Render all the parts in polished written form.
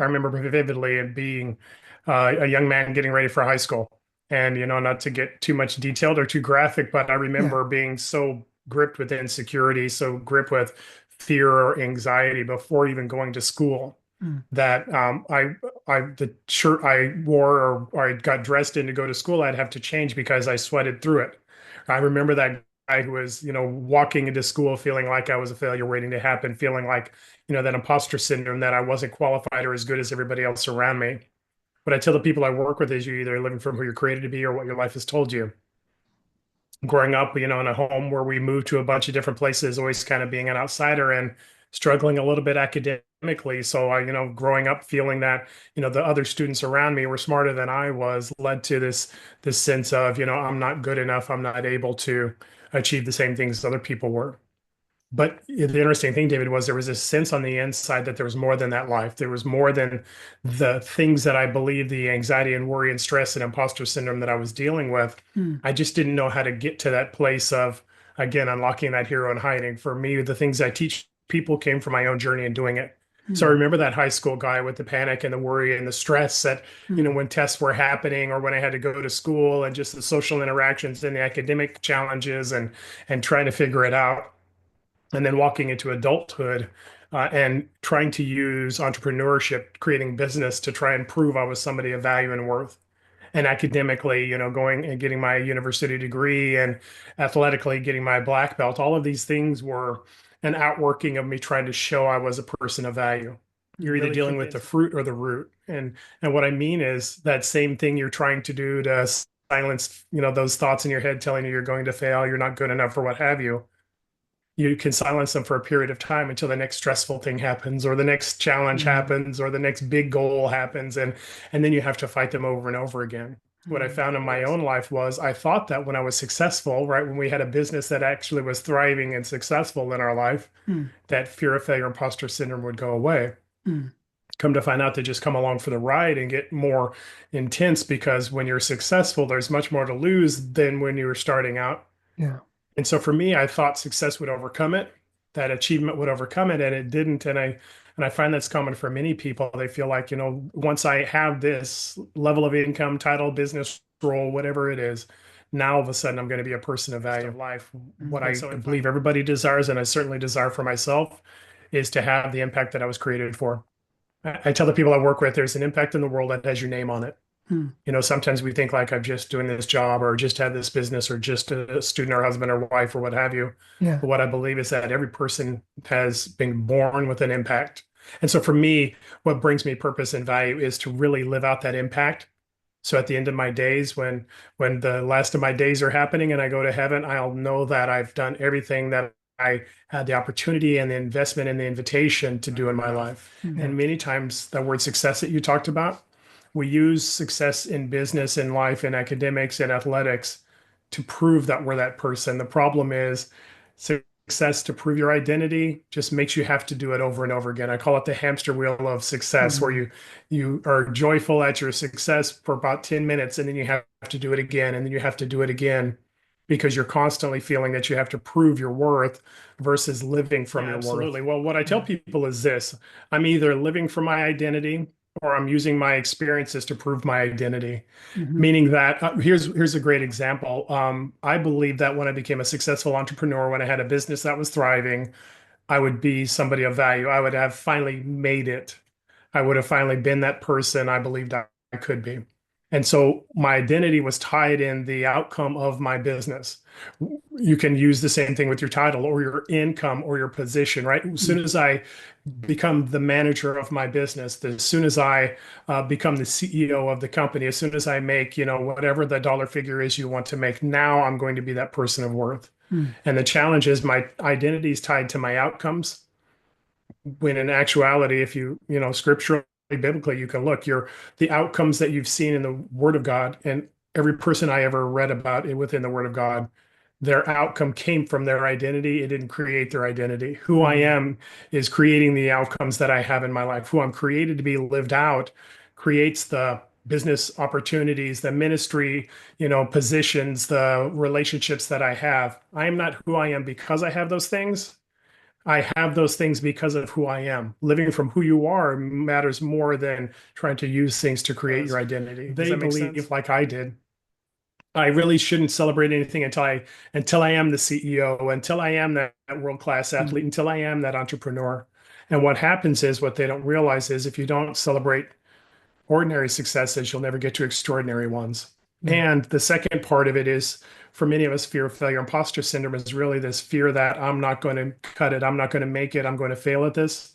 I remember vividly it being a young man getting ready for high school. And, not to get too much detailed or too graphic, but I Yeah. remember being so gripped with insecurity, so gripped with fear or anxiety before even going to school Mm. that the shirt I wore or I got dressed in to go to school, I'd have to change because I sweated through it. I remember that guy who was, walking into school feeling like I was a failure waiting to happen, feeling like, that imposter syndrome that I wasn't qualified or as good as everybody else around me. What I tell the people I work with is you're either living from who you're created to be or what your life has told you. Growing up, in a home where we moved to a bunch of different places, always kind of being an outsider and struggling a little bit academically. So growing up feeling that, the other students around me were smarter than I was led to this sense of, I'm not good enough, I'm not able to achieve the same things other people were. But the interesting thing, David, was there was this sense on the inside that there was more than that life. There was more than the things that I believed, the anxiety and worry and stress and imposter syndrome that I was dealing with. Mm. I just didn't know how to get to that place of, again, unlocking that hero and hiding. For me, the things I teach people came from my own journey and doing it. So I Mm. remember that high school guy with the panic and the worry and the stress that, Mm. when tests were happening or when I had to go to school and just the social interactions and the academic challenges and trying to figure it out and then walking into adulthood and trying to use entrepreneurship, creating business to try and prove I was somebody of value and worth. And academically, going and getting my university degree and athletically getting my black belt, all of these things were an outworking of me trying to show I was a person of value. You're either Really dealing with the convinced. fruit or the root. And what I mean is that same thing you're trying to do to silence, those thoughts in your head telling you you're going to fail, you're not good enough, or what have you. You can silence them for a period of time until the next stressful thing happens or the next challenge Mm. happens or the next big goal happens and then you have to fight them over and over again. What I found in my Yes. own life was I thought that when I was successful, right, when we had a business that actually was thriving and successful in our life, Mm. that fear of failure, imposter syndrome would go away. Mm. Come to find out they just come along for the ride and get more intense because when you're successful, there's much more to lose than when you were starting out. Yeah. And so for me, I thought success would overcome it, that achievement would overcome it, and it didn't. And I find that's common for many people. They feel like, once I have this level of income, title, business role, whatever it is, now all of a sudden I'm going to be a person of value of life. What Okay. I So if I believe everybody desires, and I certainly desire for myself, is to have the impact that I was created for. I tell the people I work with, there's an impact in the world that has your name on it. Mm. Sometimes we think like I'm just doing this job or just had this business or just a student or husband or wife or what have you. Yeah. But what I believe is that every person has been born with an impact. And so for me, what brings me purpose and value is to really live out that impact. So at the end of my days, when the last of my days are happening and I go to heaven, I'll know that I've done everything that I had the opportunity and the investment and the invitation to do in my life. Yeah. And many times the word success that you talked about, we use success in business, in life, in academics, and athletics to prove that we're that person. The problem is success to prove your identity just makes you have to do it over and over again. I call it the hamster wheel of success, where Mm. you are joyful at your success for about 10 minutes and then you have to do it again and then you have to do it again because you're constantly feeling that you have to prove your worth versus living from Yeah. your worth. Absolutely. Well, what I tell Yeah. people is this: I'm either living for my identity or I'm using my experiences to prove my identity. Hmm. Meaning that here's a great example. I believe that when I became a successful entrepreneur, when I had a business that was thriving, I would be somebody of value. I would have finally made it. I would have finally been that person I believed I could be. And so my identity was tied in the outcome of my business. You can use the same thing with your title or your income or your position, right? As soon Mm. as I become the manager of my business, as soon as I become the CEO of the company, as soon as I make, whatever the dollar figure is you want to make, now I'm going to be that person of worth. Mm. And the challenge is my identity is tied to my outcomes when in actuality, if scripturally, biblically, you can look, the outcomes that you've seen in the Word of God, and every person I ever read about within the Word of God, their outcome came from their identity. It didn't create their identity. Who I Mm. am is creating the outcomes that I have in my life. Who I'm created to be lived out creates the business opportunities, the ministry, positions, the relationships that I have. I am not who I am because I have those things. I have those things because of who I am. Living from who you are matters more than trying to use things to create your Does. identity. Does They that make believe, sense? Like I did. I really shouldn't celebrate anything until I am the CEO, until I am that world-class athlete, mm, until I am that entrepreneur. And what happens is what they don't realize is if you don't celebrate ordinary successes, you'll never get to extraordinary ones. mm, And the second part of it is for many of us, fear of failure. Imposter syndrome is really this fear that I'm not going to cut it, I'm not going to make it, I'm going to fail at this.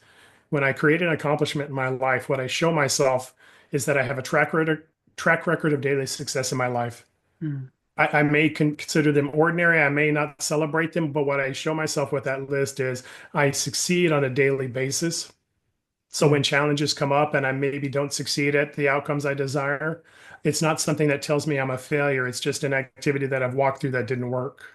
When I create an accomplishment in my life, what I show myself is that I have a track record of daily success in my life. mm, I may consider them ordinary. I may not celebrate them, but what I show myself with that list is I succeed on a daily basis. So when mm. challenges come up and I maybe don't succeed at the outcomes I desire, it's not something that tells me I'm a failure. It's just an activity that I've walked through that didn't work.